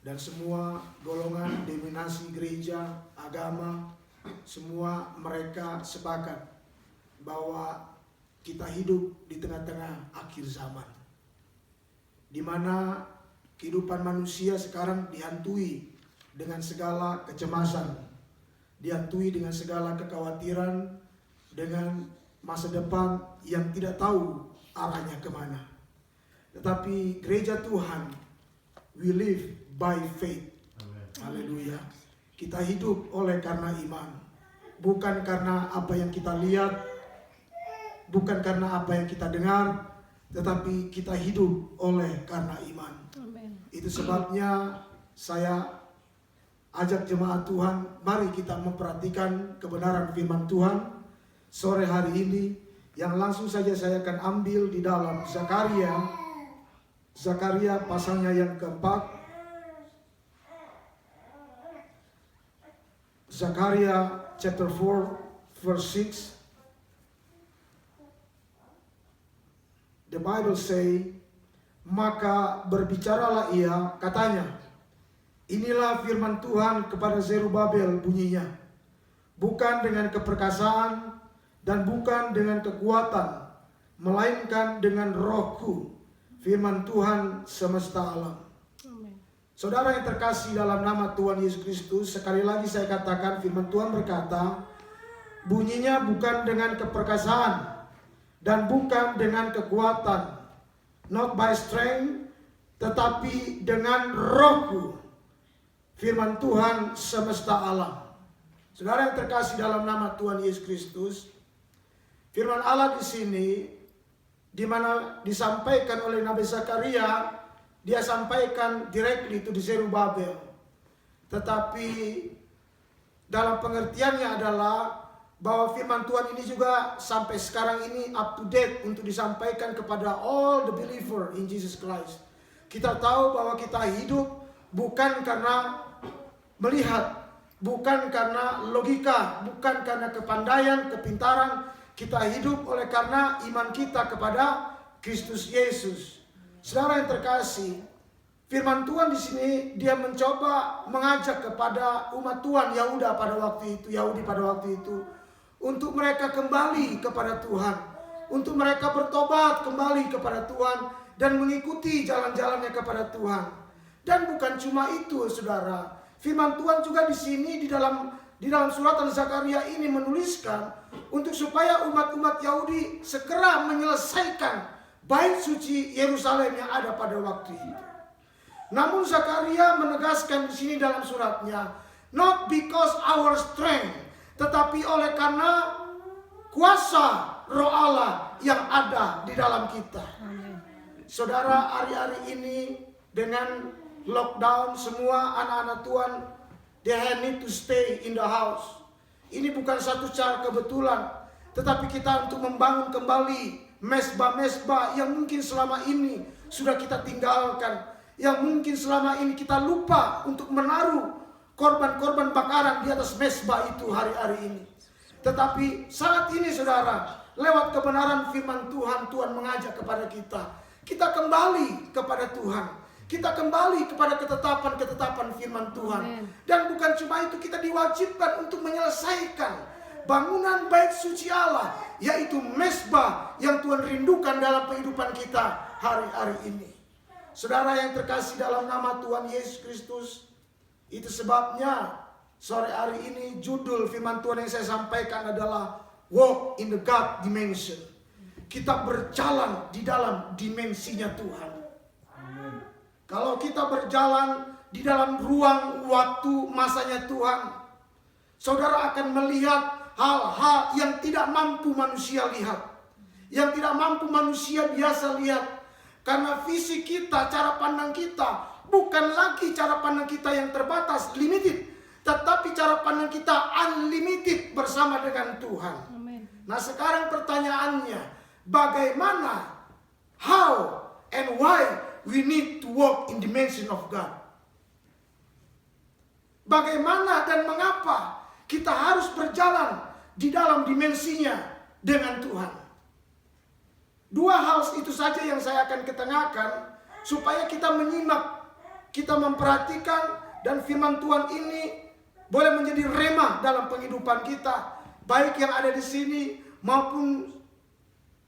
dan semua golongan, denominasi gereja, agama, semua mereka sepakat bahwa kita hidup di tengah-tengah akhir zaman, di mana kehidupan manusia sekarang dihantui dengan segala kecemasan, dihantui dengan segala kekhawatiran, dengan masa depan yang tidak tahu arahnya kemana. Tetapi gereja Tuhan, we live by faith. Haleluya. Kita hidup oleh karena iman, bukan karena apa yang kita lihat, bukan karena apa yang kita dengar, tetapi kita hidup oleh karena iman. Amen. Itu sebabnya saya ajak jemaat Tuhan, mari kita memperhatikan kebenaran firman Tuhan sore hari ini, yang langsung saja saya akan ambil di dalam Zakaria pasalnya yang keempat. Zakaria chapter 4 verse 6. The Bible say, maka berbicaralah ia, katanya, inilah firman Tuhan kepada Zerubabel bunyinya, bukan dengan keperkasaan dan bukan dengan kekuatan, melainkan dengan rohku, firman Tuhan semesta alam. Amen. Saudara yang terkasih dalam nama Tuhan Yesus Kristus, sekali lagi saya katakan firman Tuhan berkata, bunyinya bukan dengan keperkasaan dan bukan dengan kekuatan, not by strength, tetapi dengan rohku, firman Tuhan semesta alam. Saudara yang terkasih dalam nama Tuhan Yesus Kristus, firman Allah di sini, di mana disampaikan oleh Nabi Zakaria, dia sampaikan directly itu di Zerubabel. Tetapi dalam pengertiannya adalah bahwa firman Tuhan ini juga sampai sekarang ini up to date untuk disampaikan kepada all the believer in Jesus Christ. Kita tahu bahwa kita hidup bukan karena melihat, bukan karena logika, bukan karena kepandaian, kepintaran. Kita hidup oleh karena iman kita kepada Kristus Yesus. Saudara yang terkasih, firman Tuhan di sini dia mencoba mengajak kepada umat Tuhan Yahudi pada waktu itu untuk mereka kembali kepada Tuhan, untuk mereka bertobat kembali kepada Tuhan dan mengikuti jalan-jalannya kepada Tuhan. Dan bukan cuma itu, saudara. Firman Tuhan juga di sini di dalam suratan Zakaria ini menuliskan untuk supaya umat-umat Yahudi segera menyelesaikan bait suci Yerusalem yang ada pada waktu itu. Namun Zakaria menegaskan di sini dalam suratnya, not because our strength, tetapi oleh karena kuasa Roh Allah yang ada di dalam kita. Amen. Saudara, hari-hari ini dengan lockdown, semua anak-anak Tuhan they need to stay in the house. Ini bukan satu cara kebetulan, tetapi kita untuk membangun kembali mesbah-mesbah yang mungkin selama ini sudah kita tinggalkan, yang mungkin selama ini kita lupa untuk menaruh korban-korban bakaran di atas mesbah itu hari-hari ini. Tetapi saat ini, saudara, lewat kebenaran firman Tuhan, Tuhan mengajak kepada kita kembali kepada Tuhan. Kita kembali kepada ketetapan-ketetapan firman Tuhan. Amen. Dan bukan cuma itu, kita diwajibkan untuk menyelesaikan bangunan bait suci Allah, yaitu mesbah yang Tuhan rindukan dalam kehidupan kita hari-hari ini. Saudara yang terkasih dalam nama Tuhan Yesus Kristus, itu sebabnya sore hari ini judul firman Tuhan yang saya sampaikan adalah Walk in the God Dimension. Kita berjalan di dalam dimensinya Tuhan. Kalau kita berjalan di dalam ruang waktu masanya Tuhan, saudara akan melihat hal-hal yang tidak mampu manusia lihat, yang tidak mampu manusia biasa lihat. Karena visi kita, cara pandang kita bukan lagi cara pandang kita yang terbatas, limited, tetapi cara pandang kita unlimited bersama dengan Tuhan. Amen. Nah, sekarang pertanyaannya, bagaimana, how and why we need to walk in dimension of God? Bagaimana dan mengapa kita harus berjalan di dalam dimensinya dengan Tuhan? Dua hal itu saja yang saya akan ketengahkan supaya kita menyimak kita memperhatikan dan firman Tuhan ini boleh menjadi rema dalam penghidupan kita, baik yang ada di sini maupun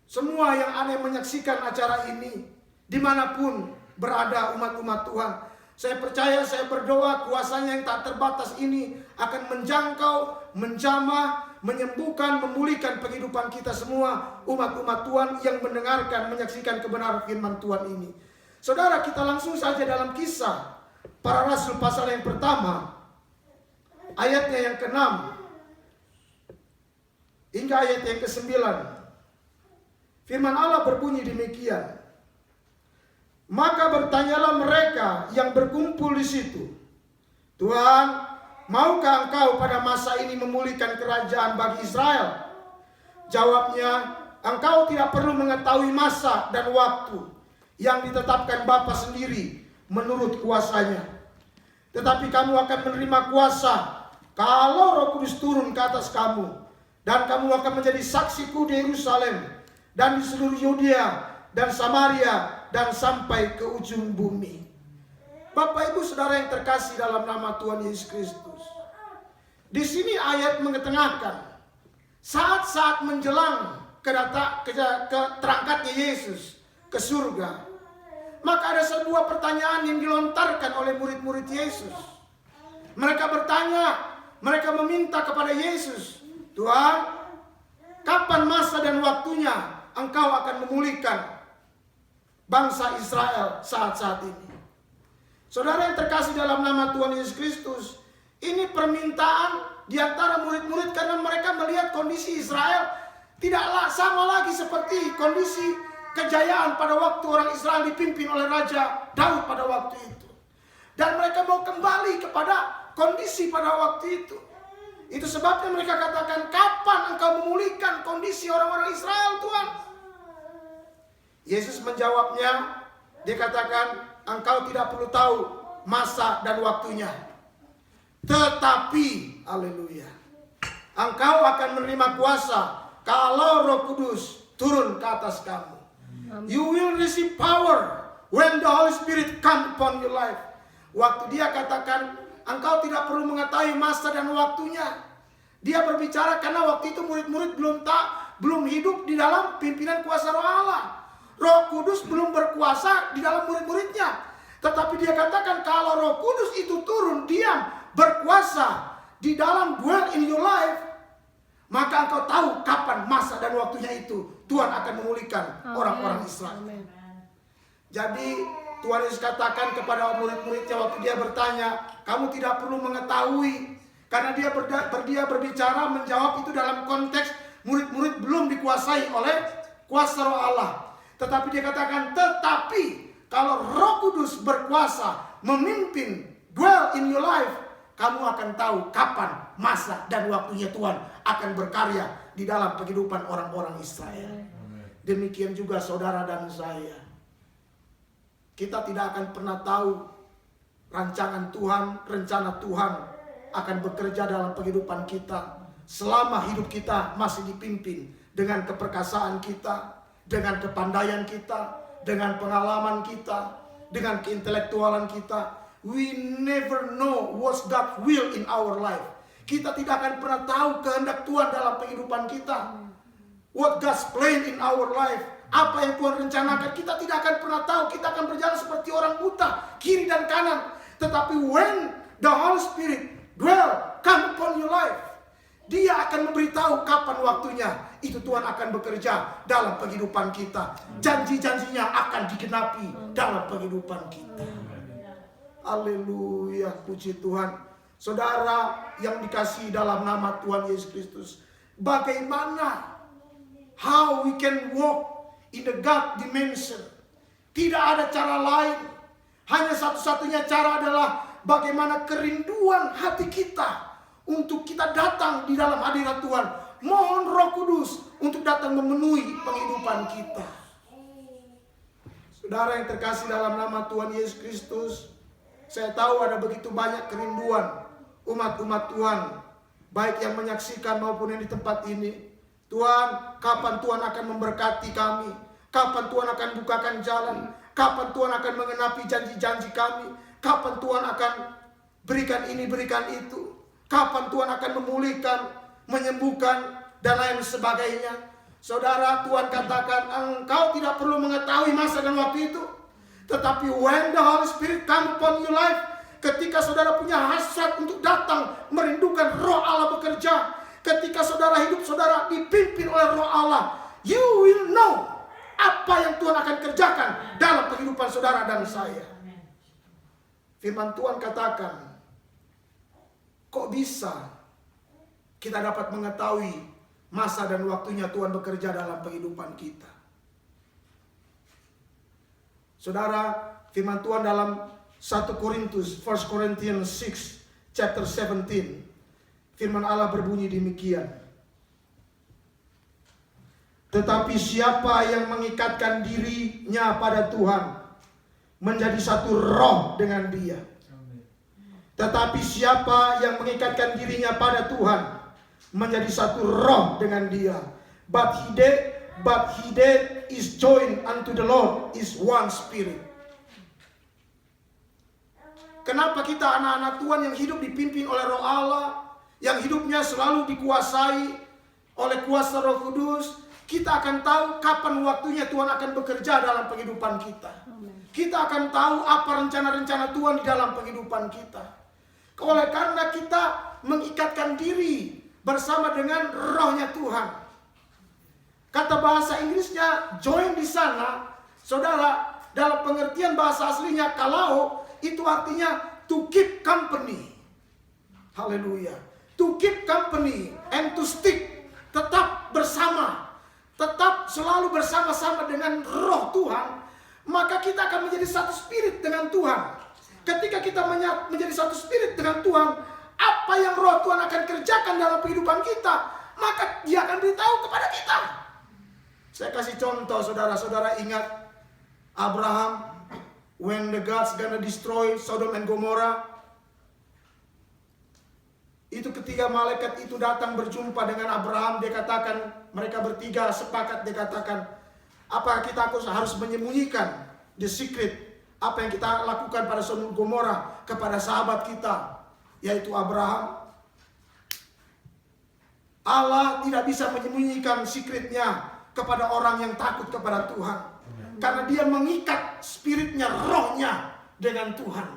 semua yang ada yang menyaksikan acara ini, dimanapun berada umat-umat Tuhan. Saya percaya, saya berdoa kuasanya yang tak terbatas ini akan menjangkau, menjamah, menyembuhkan, memulihkan kehidupan kita semua umat-umat Tuhan yang mendengarkan, menyaksikan kebenaran firman Tuhan ini. Saudara, kita langsung saja dalam Kisah Para Rasul pasal yang pertama, ayatnya yang ke-6 hingga ayat yang ke-9. Firman Allah berbunyi demikian. Maka bertanyalah mereka yang berkumpul di situ, Tuhan, maukah engkau pada masa ini memulihkan kerajaan bagi Israel? Jawabnya, engkau tidak perlu mengetahui masa dan waktu yang ditetapkan Bapa sendiri menurut kuasanya. Tetapi kamu akan menerima kuasa kalau Roh Kudus turun ke atas kamu, dan kamu akan menjadi saksiku di Yerusalem dan di seluruh Yudea dan Samaria dan sampai ke ujung bumi. Bapak Ibu Saudara yang terkasih dalam nama Tuhan Yesus Kristus, di sini ayat mengetengahkan saat-saat menjelang terangkatnya Yesus ke surga. Maka ada sebuah pertanyaan yang dilontarkan oleh murid-murid Yesus. Mereka bertanya, mereka meminta kepada Yesus, Tuhan, kapan masa dan waktunya engkau akan memulihkan bangsa Israel saat-saat ini? Saudara yang terkasih dalam nama Tuhan Yesus Kristus, ini permintaan di antara murid-murid karena mereka melihat kondisi Israel tidaklah sama lagi seperti kondisi kejayaan pada waktu orang Israel dipimpin oleh Raja Daud pada waktu itu. Dan mereka mau kembali kepada kondisi pada waktu itu. Itu sebabnya mereka katakan, kapan engkau memulihkan kondisi orang-orang Israel, Tuhan? Yesus menjawabnya, dia katakan, engkau tidak perlu tahu masa dan waktunya. Tetapi, haleluya, engkau akan menerima kuasa kalau Roh Kudus turun ke atas kamu. You will receive power when the Holy Spirit come upon your life. Waktu dia katakan, engkau tidak perlu mengetahui masa dan waktunya. Dia berbicara karena waktu itu murid-murid belum hidup di dalam pimpinan kuasa Roh Allah. Roh Kudus belum berkuasa di dalam murid-muridnya. Tetapi dia katakan kalau Roh Kudus itu turun, diam, berkuasa di dalam dwell in your life, maka engkau tahu kapan masa dan waktunya itu Tuhan akan memulihkan orang-orang Israel. Amen. Jadi Tuhan Yesus katakan kepada murid-muridnya waktu dia bertanya, kamu tidak perlu mengetahui, karena dia berbicara menjawab itu dalam konteks murid-murid belum dikuasai oleh kuasa Roh Allah. Tetapi dia katakan, tetapi kalau Roh Kudus berkuasa memimpin dwell in your life, kamu akan tahu kapan masa dan waktunya Tuhan akan berkarya di dalam kehidupan orang-orang Israel. Demikian juga saudara dan saya. Kita tidak akan pernah tahu rancangan Tuhan, rencana Tuhan akan bekerja dalam kehidupan kita selama hidup kita masih dipimpin dengan keperkasaan kita, dengan kepandaian kita, dengan pengalaman kita, dengan keintelektualan kita. We never know what's God's will in our life. Kita tidak akan pernah tahu kehendak Tuhan dalam kehidupan kita. What God's plan in our life. Apa yang Tuhan rencanakan, kita tidak akan pernah tahu. Kita akan berjalan seperti orang buta, kiri dan kanan. Tetapi when the Holy Spirit come upon your life, Dia akan memberitahu kapan waktunya. Itu Tuhan akan bekerja dalam kehidupan kita. Janji-janjinya akan digenapi dalam kehidupan kita. Haleluya, puji Tuhan. Saudara yang dikasihi dalam nama Tuhan Yesus Kristus, bagaimana how we can walk in the God dimension? Tidak ada cara lain. Hanya satu-satunya cara adalah bagaimana kerinduan hati kita untuk kita datang di dalam hadirat Tuhan. Mohon Roh Kudus untuk datang memenuhi penghidupan kita. Saudara yang terkasih dalam nama Tuhan Yesus Kristus, saya tahu ada begitu banyak kerinduan umat-umat Tuhan, baik yang menyaksikan maupun yang di tempat ini. Tuhan, kapan Tuhan akan memberkati kami? Kapan Tuhan akan bukakan jalan? Kapan Tuhan akan mengenapi janji-janji kami? Kapan Tuhan akan berikan ini, berikan itu? Kapan Tuhan akan memulihkan, menyembuhkan, dan lain sebagainya? Saudara, Tuhan katakan engkau tidak perlu mengetahui masa dan waktu itu. Tetapi when the Holy Spirit come upon your life, ketika saudara punya hasrat untuk datang, merindukan roh Allah bekerja, ketika saudara hidup, saudara dipimpin oleh roh Allah, you will know apa yang Tuhan akan kerjakan dalam kehidupan saudara dan saya. Firman Tuhan katakan, kok bisa kita dapat mengetahui masa dan waktunya Tuhan bekerja dalam kehidupan kita? Saudara, firman Tuhan dalam 1 Corinthians 6 chapter 17, firman Allah berbunyi demikian. Tetapi siapa yang mengikatkan dirinya pada Tuhan menjadi satu roh dengan Dia. Tetapi siapa yang mengikatkan dirinya pada Tuhan menjadi satu roh dengan Dia. But he that is joined unto the Lord is one spirit. Kenapa kita anak-anak Tuhan yang hidup dipimpin oleh roh Allah, yang hidupnya selalu dikuasai oleh kuasa Roh Kudus, kita akan tahu kapan waktunya Tuhan akan bekerja dalam kehidupan kita. Kita akan tahu apa rencana-rencana Tuhan di dalam kehidupan kita. Oleh karena kita mengikatkan diri bersama dengan rohnya Tuhan. Kata bahasa Inggrisnya join di sana, saudara, dalam pengertian bahasa aslinya kalao, itu artinya to keep company. Haleluya. To keep company and to stick, tetap bersama, tetap selalu bersama-sama dengan roh Tuhan, maka kita akan menjadi satu spirit dengan Tuhan. Ketika kita menjadi satu spirit dengan Tuhan, apa yang roh Tuhan akan kerjakan dalam kehidupan kita, maka Dia akan beritahu kepada kita. Saya kasih contoh, saudara-saudara ingat Abraham, when the God's gonna destroy Sodom and Gomorrah, itu ketika malaikat itu datang berjumpa dengan Abraham, dia katakan, mereka bertiga sepakat, dia katakan, apa kita harus menyembunyikan the secret, apa yang kita lakukan pada Sodom Gomorrah kepada sahabat kita, yaitu Abraham. Allah tidak bisa menyembunyikan secretnya kepada orang yang takut kepada Tuhan, karena dia mengikat spiritnya, rohnya dengan Tuhan.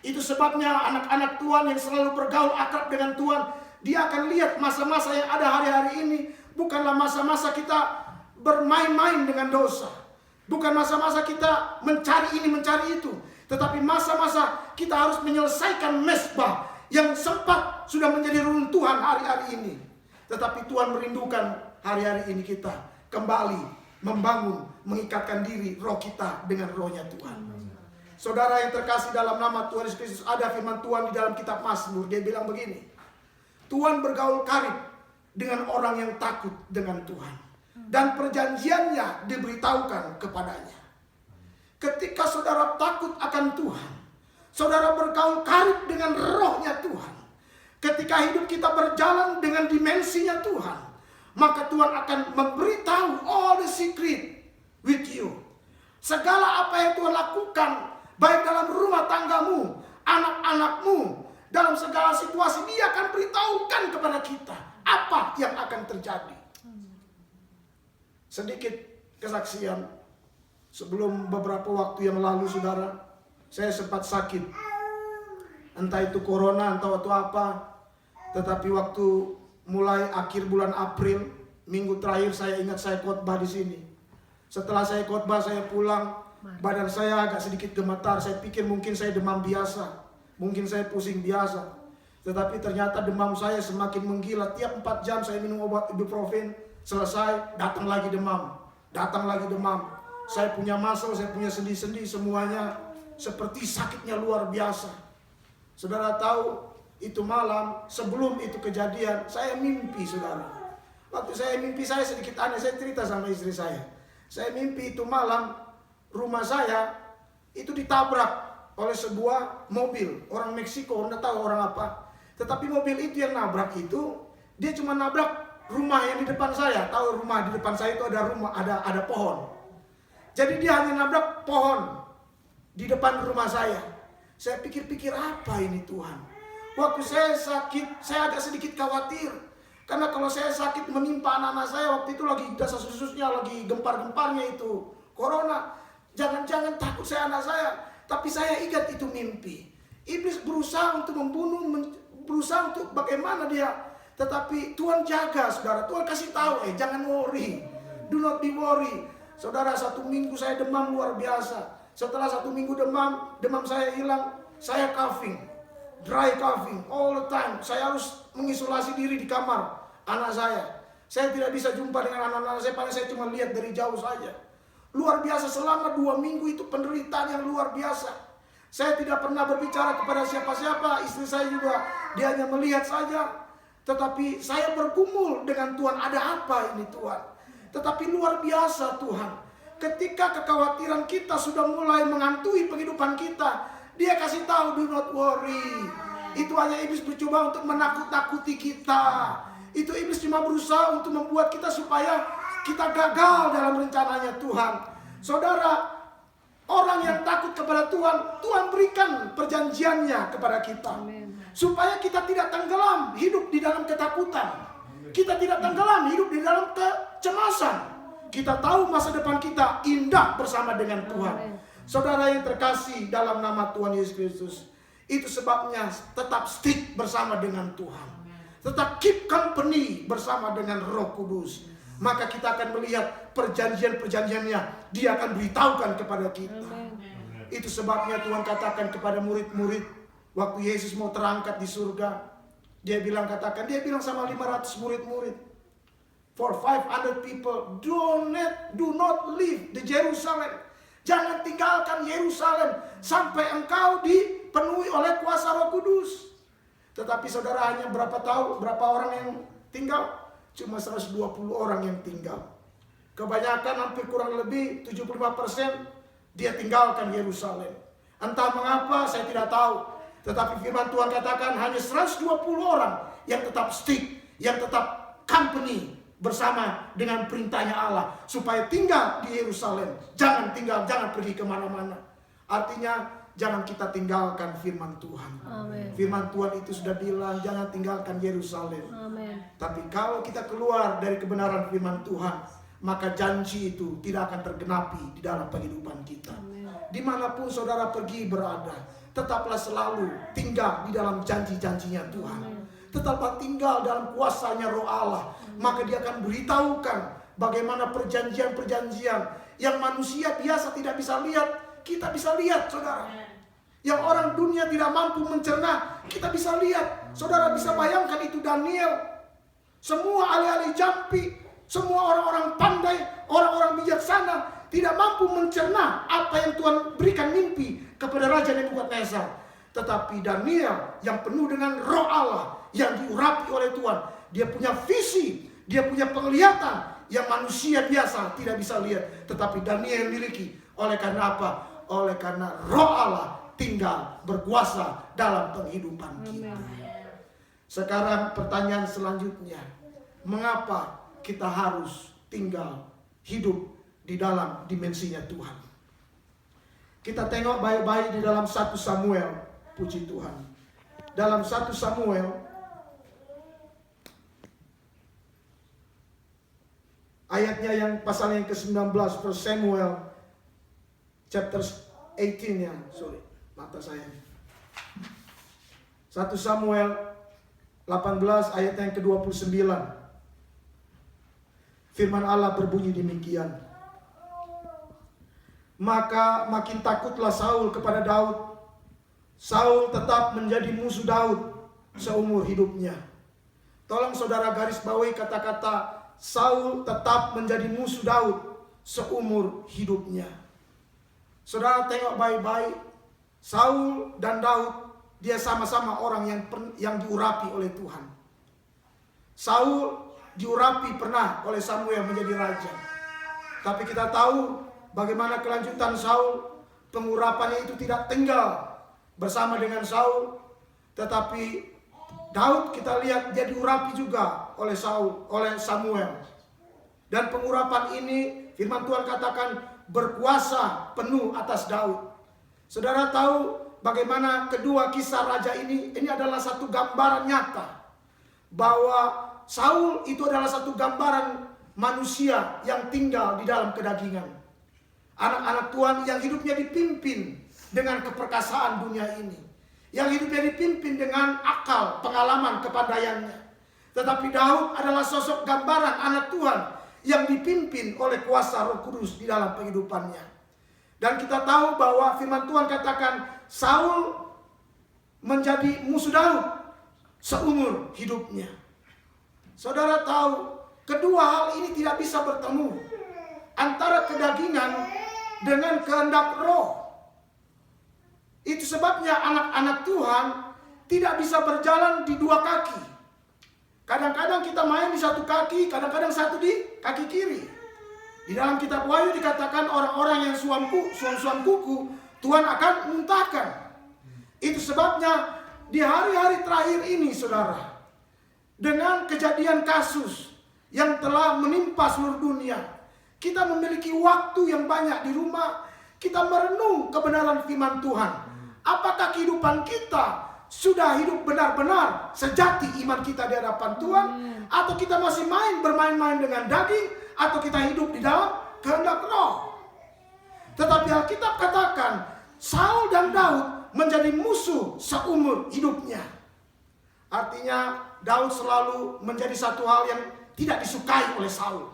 Itu sebabnya anak-anak Tuhan yang selalu bergaul akrab dengan Tuhan, dia akan lihat masa-masa yang ada hari-hari ini bukanlah masa-masa kita bermain-main dengan dosa, bukan masa-masa kita mencari ini mencari itu, tetapi masa-masa kita harus menyelesaikan mezbah yang sempat sudah menjadi runtuhan hari-hari ini. Tetapi Tuhan merindukan hari-hari ini kita kembali membangun, mengikatkan diri roh kita dengan rohnya Tuhan. Saudara yang terkasih dalam nama Tuhan Yesus Kristus, ada firman Tuhan di dalam kitab Mazmur. Dia bilang begini, Tuhan bergaul karib dengan orang yang takut dengan Tuhan, dan perjanjiannya diberitahukan kepadanya. Ketika saudara takut akan Tuhan, saudara bergaul karib dengan rohnya Tuhan, ketika hidup kita berjalan dengan dimensinya Tuhan, maka Tuhan akan memberitahu all the secret with you. Segala apa yang Tuhan lakukan, baik dalam rumah tanggamu, anak-anakmu, dalam segala situasi, Dia akan beritahukan kepada kita apa yang akan terjadi. Sedikit kesaksian, sebelum beberapa waktu yang lalu, saudara, saya sempat sakit. Entah itu corona, entah itu apa. Tetapi waktu mulai akhir bulan April, minggu terakhir, saya ingat saya khotbah di sini. Setelah saya khotbah, saya pulang, badan saya agak sedikit gemetar. Saya pikir mungkin saya demam biasa, mungkin saya pusing biasa. Tetapi ternyata demam saya semakin menggila. Tiap 4 jam saya minum obat ibuprofen, selesai datang lagi demam, datang lagi demam. Saya punya muscle, saya punya sendi-sendi, semuanya seperti sakitnya luar biasa. Saudara tahu, itu malam sebelum itu kejadian, saya mimpi, saudara. Waktu saya mimpi, saya sedikit aneh. Saya cerita sama istri saya. Saya mimpi itu malam, rumah saya itu ditabrak oleh sebuah mobil orang Meksiko, Anda tahu orang apa. Tetapi mobil itu yang nabrak itu, dia cuma nabrak rumah yang di depan saya. Tahu rumah di depan saya itu ada rumah, ada pohon. Jadi dia hanya nabrak pohon di depan rumah saya. Saya pikir-pikir, apa ini Tuhan? Waktu saya sakit, saya agak sedikit khawatir. Karena kalau saya sakit menimpa anak-anak saya, waktu itu lagi desas-desusnya, lagi gempar-gemparnya itu corona. Jangan-jangan takut saya anak saya. Tapi saya ingat itu mimpi. Iblis berusaha untuk membunuh, berusaha untuk bagaimana dia. Tetapi Tuhan jaga, saudara. Tuhan kasih tahu, jangan worry. Do not be worry. Saudara, 1 minggu saya demam luar biasa. Setelah 1 minggu demam saya hilang. Saya coughing, dry coughing all the time. Saya harus mengisolasi diri di kamar anak saya. Saya tidak bisa jumpa dengan anak-anak saya, paling saya cuma lihat dari jauh saja. Luar biasa, selama 2 minggu itu penderitaan yang luar biasa. Saya tidak pernah berbicara kepada siapa-siapa. Istri saya juga, dia hanya melihat saja. Tetapi saya bergumul dengan Tuhan, ada apa ini Tuhan? Tetapi luar biasa Tuhan. Ketika kekhawatiran kita sudah mulai menghantui kehidupan kita, Dia kasih tahu, do not worry. Itu hanya iblis mencoba untuk menakut-nakuti kita. Itu iblis cuma berusaha untuk membuat kita supaya kita gagal dalam rencananya Tuhan. Saudara, orang yang takut kepada Tuhan, Tuhan berikan perjanjiannya kepada kita. Supaya kita tidak tenggelam hidup di dalam ketakutan. Kita tidak tenggelam hidup di dalam kecemasan. Kita tahu masa depan kita indah bersama dengan Tuhan. Saudara yang terkasih dalam nama Tuhan Yesus Kristus, itu sebabnya tetap stick bersama dengan Tuhan. Tetap keep company bersama dengan Roh Kudus. Maka kita akan melihat perjanjian-perjanjiannya. Dia akan beritahukan kepada kita. Itu sebabnya Tuhan katakan kepada murid-murid, waktu Yesus mau terangkat di surga, dia bilang sama 500 murid-murid, for 500 people, do not leave the Jerusalem. Jangan tinggalkan Yerusalem sampai engkau dipenuhi oleh kuasa Roh Kudus. Tetapi saudara, hanya berapa orang yang tinggal? Cuma 120 orang yang tinggal. Kebanyakan, hampir kurang lebih 75% dia tinggalkan Yerusalem. Entah mengapa, saya tidak tahu. Tetapi firman Tuhan katakan hanya 120 orang yang tetap stick, yang tetap company bersama dengan perintahnya Allah, supaya tinggal di Yerusalem. Jangan pergi kemana-mana. Artinya jangan kita tinggalkan firman Tuhan. Amen. Firman Tuhan itu sudah bilang jangan tinggalkan Yerusalem. Amen. Tapi kalau kita keluar dari kebenaran firman Tuhan, maka janji itu tidak akan tergenapi di dalam kehidupan kita. Amen. Dimanapun saudara pergi berada, tetaplah selalu tinggal di dalam janji-janjinya Tuhan. Amen. Tetaplah tinggal dalam kuasanya Roh Allah. Maka dia akan beritahukan bagaimana perjanjian-perjanjian yang manusia biasa tidak bisa lihat, kita bisa lihat, saudara. Yang orang dunia tidak mampu mencerna, kita bisa lihat. Saudara bisa bayangkan itu Daniel. Semua ahli-ahli jampi, semua orang-orang pandai, orang-orang bijaksana tidak mampu mencerna apa yang Tuhan berikan mimpi kepada Raja Nebukadnezar. Tetapi Daniel yang penuh dengan Roh Allah, yang diurapi oleh Tuhan, dia punya visi, dia punya penglihatan yang manusia biasa tidak bisa lihat. Tetapi Daniel miliki. Oleh karena apa? Oleh karena Roh Allah tinggal berkuasa dalam kehidupan kita. Sekarang pertanyaan selanjutnya, mengapa kita harus tinggal hidup di dalam dimensinya Tuhan? Kita tengok baik-baik di dalam 1 Samuel, puji Tuhan. Dalam 1 Samuel ayatnya yang pasal yang ke-19, 1 Samuel chapter 18 ya, mata saya. 1 Samuel 18 ayat yang ke-29. Firman Allah berbunyi demikian. Maka makin takutlah Saul kepada Daud. Saul tetap menjadi musuh Daud seumur hidupnya. Tolong saudara garis bawahi kata-kata Saul tetap menjadi musuh Daud seumur hidupnya. Saudara tengok baik-baik, Saul dan Daud, dia sama-sama orang yang diurapi oleh Tuhan. Saul diurapi pernah oleh Samuel menjadi raja. Tapi kita tahu bagaimana kelanjutan Saul, pengurapannya itu tidak tinggal bersama dengan Saul, tetapi Daud kita lihat dia diurapi juga oleh Samuel. Dan pengurapan ini firman Tuhan katakan berkuasa penuh atas Daud. Saudara tahu bagaimana kedua kisah raja ini adalah satu gambaran nyata bahwa Saul itu adalah satu gambaran manusia yang tinggal di dalam kedagingan. Anak-anak Tuhan yang hidupnya dipimpin dengan keperkasaan dunia ini, yang hidupnya dipimpin dengan akal, pengalaman, kepandaiannya. Tetapi Daud adalah sosok gambaran anak Tuhan yang dipimpin oleh kuasa Roh Kudus di dalam kehidupannya. Dan kita tahu bahwa firman Tuhan katakan Saul menjadi musuh Daud seumur hidupnya. Saudara tahu, kedua hal ini tidak bisa bertemu, antara kedagingan dengan kehendak roh. Itu sebabnya anak-anak Tuhan tidak bisa berjalan di dua kaki. Kadang-kadang kita main di satu kaki, kadang-kadang satu di kaki kiri. Di dalam kitab Wahyu dikatakan orang-orang yang suam-suam kuku, Tuhan akan muntahkan. Itu sebabnya di hari-hari terakhir ini, saudara, dengan kejadian kasus yang telah menimpa seluruh dunia, kita memiliki waktu yang banyak di rumah, kita merenung kebenaran firman Tuhan. Apakah kehidupan kita sudah hidup benar-benar sejati iman kita di hadapan Tuhan, atau kita masih bermain-main dengan daging, atau kita hidup di dalam kehendak roh? Tetapi Alkitab katakan Saul dan Daud menjadi musuh seumur hidupnya. Artinya Daud selalu menjadi satu hal yang tidak disukai oleh Saul.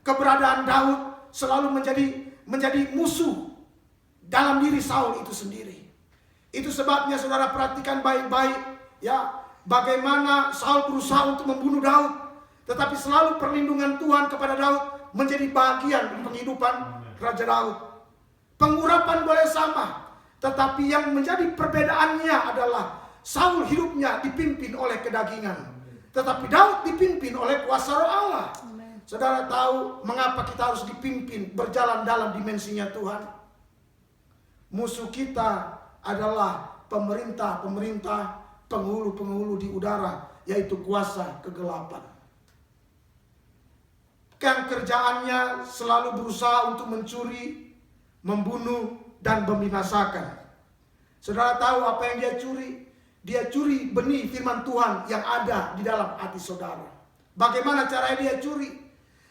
Keberadaan Daud selalu menjadi musuh dalam diri Saul itu sendiri. Itu sebabnya saudara perhatikan baik-baik ya, bagaimana Saul berusaha untuk membunuh Daud, tetapi selalu perlindungan Tuhan kepada Daud menjadi bagian penghidupan Raja Daud. Pengurapan boleh sama, tetapi yang menjadi perbedaannya adalah Saul hidupnya dipimpin oleh kedagingan, tetapi Daud dipimpin oleh kuasa Roh Allah. Saudara tahu mengapa kita harus dipimpin berjalan dalam dimensinya Tuhan? Musuh kita adalah pemerintah-pemerintah, penghulu-penghulu di udara, yaitu kuasa kegelapan. Yang kerjaannya selalu berusaha untuk mencuri, membunuh, dan membinasakan. Saudara tahu apa yang dia curi? Dia curi benih firman Tuhan yang ada di dalam hati saudara. Bagaimana caranya dia curi?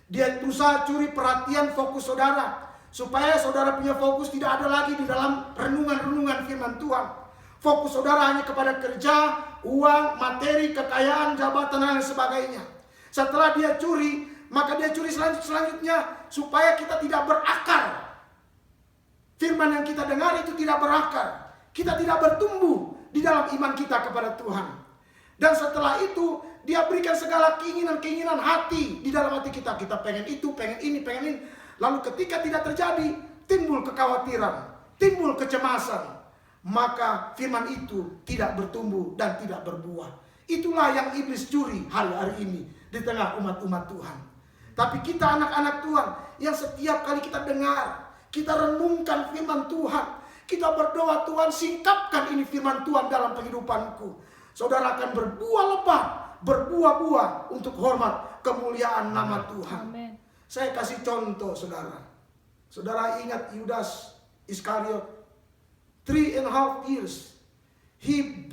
Dia berusaha curi perhatian, fokus saudara, supaya saudara punya fokus tidak ada lagi di dalam renungan-renungan firman Tuhan. Fokus saudara hanya kepada kerja, uang, materi, kekayaan, jabatan, dan sebagainya. Setelah dia curi, maka dia curi selanjutnya supaya kita tidak berakar. Firman yang kita dengar itu tidak berakar. Kita tidak bertumbuh di dalam iman kita kepada Tuhan. Dan setelah itu dia berikan segala keinginan-keinginan hati di dalam hati kita. Kita pengen itu, pengen ini, pengen ini. Lalu ketika tidak terjadi, timbul kekhawatiran, timbul kecemasan. Maka firman itu tidak bertumbuh dan tidak berbuah. Itulah yang iblis curi hari-hari ini di tengah umat-umat Tuhan. Tapi kita anak-anak Tuhan yang setiap kali kita dengar, kita renungkan firman Tuhan, kita berdoa, Tuhan singkapkan ini firman Tuhan dalam kehidupanku. Saudara akan berbuah lebat, berbuah-buah untuk hormat kemuliaan nama Tuhan. Amen. Saya kasih contoh saudara. Saudara ingat Yudas Iskariot, 3.5 years he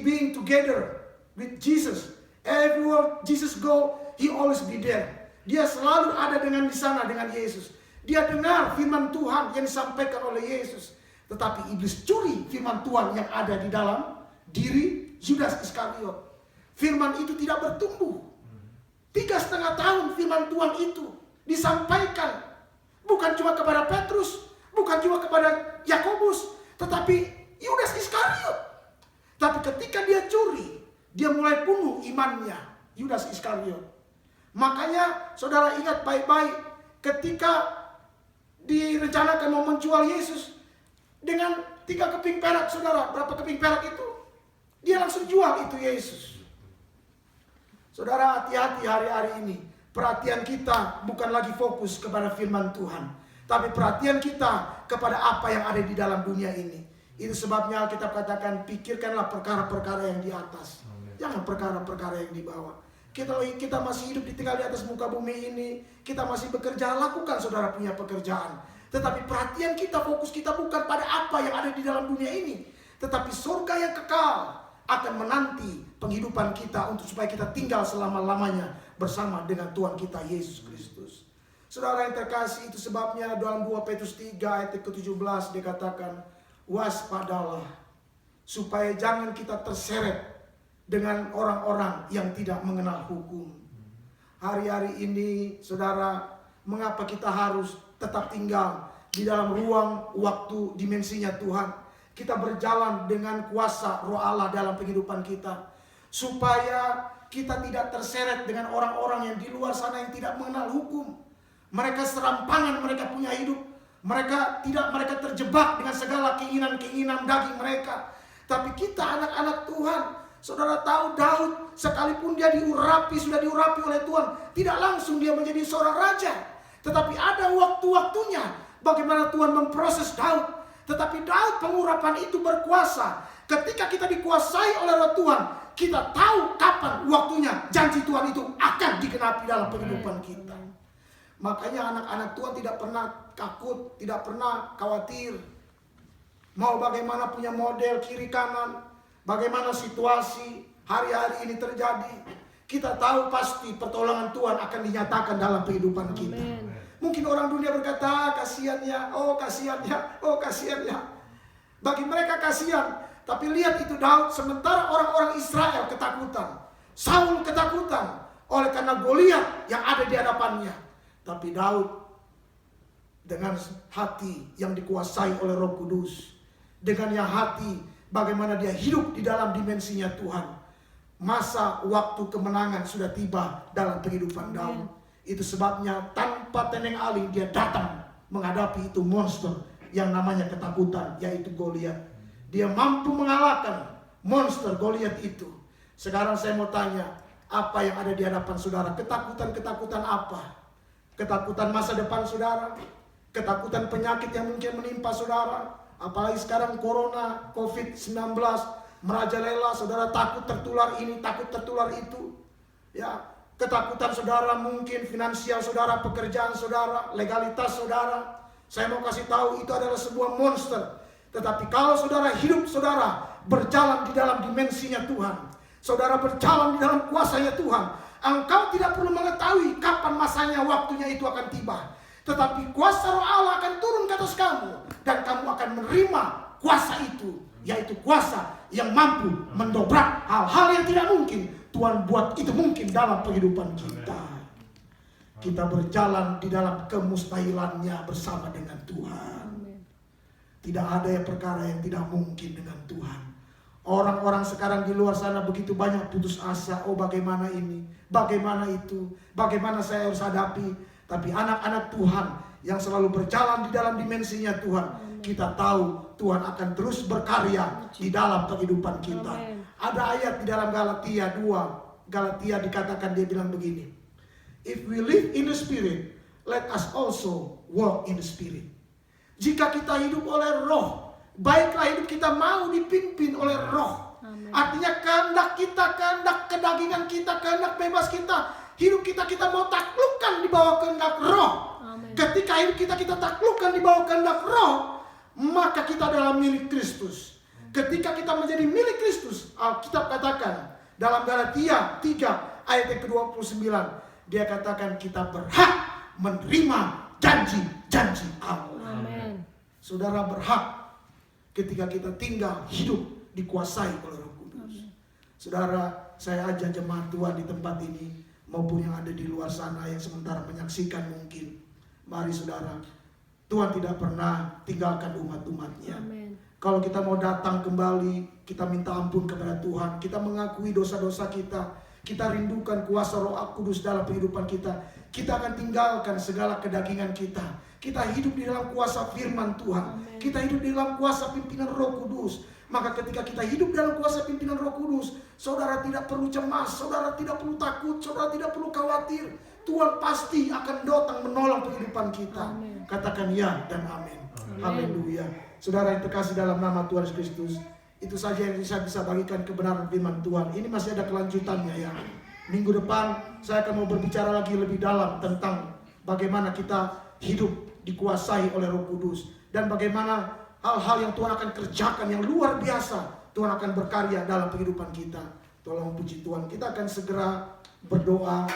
being together with Jesus. Everywhere Jesus go, he always be there. Dia selalu ada di sana dengan Yesus. Dia dengar firman Tuhan yang disampaikan oleh Yesus. Tetapi iblis curi firman Tuhan yang ada di dalam diri Yudas Iskariot. Firman itu tidak bertumbuh. 3,5 tahun firman Tuhan itu disampaikan. Bukan cuma kepada Petrus, bukan cuma kepada Yakobus, tetapi Yudas Iskariot. Tapi ketika dia curi, dia mulai bunuh imannya, Yudas Iskariot. Makanya saudara ingat baik-baik, ketika direncanakan mau menjual Yesus dengan 3 keping perak, saudara, berapa keping perak itu? Dia langsung jual itu Yesus. Saudara, hati-hati hari-hari ini. Perhatian kita bukan lagi fokus kepada firman Tuhan, tapi perhatian kita kepada apa yang ada di dalam dunia ini. Itu sebabnya Alkitab katakan, pikirkanlah perkara-perkara yang di atas, jangan perkara-perkara yang di bawah. Kita masih hidup tinggal di atas muka bumi ini, kita masih bekerja, lakukan saudara punya pekerjaan. Tetapi perhatian kita, fokus kita bukan pada apa yang ada di dalam dunia ini, Tetapi surga yang kekal akan menanti penghidupan kita untuk supaya kita tinggal selama-lamanya bersama dengan Tuhan kita Yesus Kristus. Saudara yang terkasih, itu sebabnya dalam 2 Petrus 3 ayat ke-17 dikatakan, waspadalah supaya jangan kita terseret dengan orang-orang yang tidak mengenal hukum. Hari-hari ini, saudara, mengapa kita harus tetap tinggal di dalam ruang waktu dimensinya Tuhan? Kita berjalan dengan kuasa Roh Allah dalam kehidupan kita, supaya kita tidak terseret dengan orang-orang yang di luar sana yang tidak mengenal hukum. Mereka serampangan, mereka punya hidup. Mereka terjebak dengan segala keinginan-keinginan daging mereka. Tapi kita anak-anak Tuhan, saudara tahu Daud, sekalipun dia sudah diurapi oleh Tuhan, tidak langsung dia menjadi seorang raja. Tetapi ada waktu-waktunya bagaimana Tuhan memproses Daud. Tetapi Daud pengurapan itu berkuasa. Ketika kita dikuasai oleh Roh Tuhan, kita tahu kapan waktunya janji Tuhan itu akan digenapi dalam kehidupan kita. Makanya anak-anak Tuhan tidak pernah takut, tidak pernah khawatir. Mau bagaimana punya model kiri kanan, bagaimana situasi hari-hari ini terjadi, kita tahu pasti pertolongan Tuhan akan dinyatakan dalam kehidupan kita. Amen. Mungkin orang dunia berkata, kasihannya, oh kasihannya, oh kasihannya. Bagi mereka kasihan. Tapi lihat itu Daud, sementara orang-orang Israel ketakutan, Saul ketakutan oleh karena Goliat yang ada di hadapannya. Tapi Daud dengan hati yang dikuasai oleh Roh Kudus, dengan yang hati bagaimana dia hidup di dalam dimensinya Tuhan, masa waktu kemenangan sudah tiba dalam kehidupan Daud. Itu sebabnya tanpa tendeng aling dia datang menghadapi itu monster yang namanya ketakutan, yaitu Goliat. Dia mampu mengalahkan monster Goliat itu. Sekarang saya mau tanya, apa yang ada di hadapan saudara? Ketakutan-ketakutan apa? Ketakutan masa depan saudara? Ketakutan penyakit yang mungkin menimpa saudara? Apalagi sekarang corona, COVID-19 merajalela, saudara takut tertular ini, takut tertular itu. Ya, ketakutan saudara mungkin finansial saudara, pekerjaan saudara, legalitas saudara. Saya mau kasih tahu itu adalah sebuah monster. Tetapi kalau saudara hidup, saudara berjalan di dalam dimensinya Tuhan, saudara berjalan di dalam kuasanya Tuhan, engkau tidak perlu mengetahui kapan masanya, waktunya itu akan tiba. Tetapi kuasa Roh Allah akan turun ke atas kamu, dan kamu akan menerima kuasa itu, yaitu kuasa yang mampu mendobrak hal-hal yang tidak mungkin. Tuhan buat itu mungkin dalam kehidupan kita. Kita berjalan di dalam kemustahilannya bersama dengan Tuhan. Tidak ada yang perkara yang tidak mungkin dengan Tuhan. Orang-orang sekarang di luar sana begitu banyak putus asa. Oh bagaimana ini, bagaimana itu, bagaimana saya harus hadapi. Tapi anak-anak Tuhan yang selalu berjalan di dalam dimensinya Tuhan, kita tahu Tuhan akan terus berkarya di dalam kehidupan kita. Ada ayat di dalam Galatia 2. Galatia dikatakan, dia bilang begini. If we live in the Spirit, let us also walk in the Spirit. Jika kita hidup oleh Roh, baiklah hidup kita mau dipimpin oleh Roh. Amen. Artinya kehendak kita, kehendak kedagingan kita, kehendak bebas kita, hidup kita mau taklukkan di bawah kehendak Roh. Amen. Ketika hidup kita taklukkan di bawah kehendak Roh, maka kita adalah milik Kristus. Ketika kita menjadi milik Kristus, Alkitab katakan dalam Galatia 3 ayat yang ke-29, dia katakan kita berhak menerima janji-janji Allah. Amen. Saudara berhak ketika kita tinggal hidup dikuasai oleh Roh Kudus. Amen. Saudara, saya ajak jemaat Tuhan di tempat ini maupun yang ada di luar sana yang sementara menyaksikan mungkin. Mari saudara, Tuhan tidak pernah tinggalkan umat-umatnya. Amen. Kalau kita mau datang kembali, kita minta ampun kepada Tuhan, kita mengakui dosa-dosa kita, kita rindukan kuasa Roh Kudus dalam kehidupan kita, kita akan tinggalkan segala kedagingan kita. Kita hidup di dalam kuasa firman Tuhan. Amen. Kita hidup di dalam kuasa pimpinan Roh Kudus. Maka ketika kita hidup dalam kuasa pimpinan Roh Kudus, saudara tidak perlu cemas, saudara tidak perlu takut, saudara tidak perlu khawatir. Tuhan pasti akan datang menolong kehidupan kita. Amen. Katakan ya dan amin. Haleluya. Saudara yang terkasih dalam nama Tuhan Yesus Kristus, itu saja yang saya bisa bagikan kebenaran firman Tuhan. Ini masih ada kelanjutannya ya. Minggu depan saya akan mau berbicara lagi lebih dalam tentang bagaimana kita hidup dikuasai oleh Roh Kudus, dan bagaimana hal-hal yang Tuhan akan kerjakan yang luar biasa. Tuhan akan berkarya dalam kehidupan kita. Tolong puji Tuhan. Kita akan segera berdoa.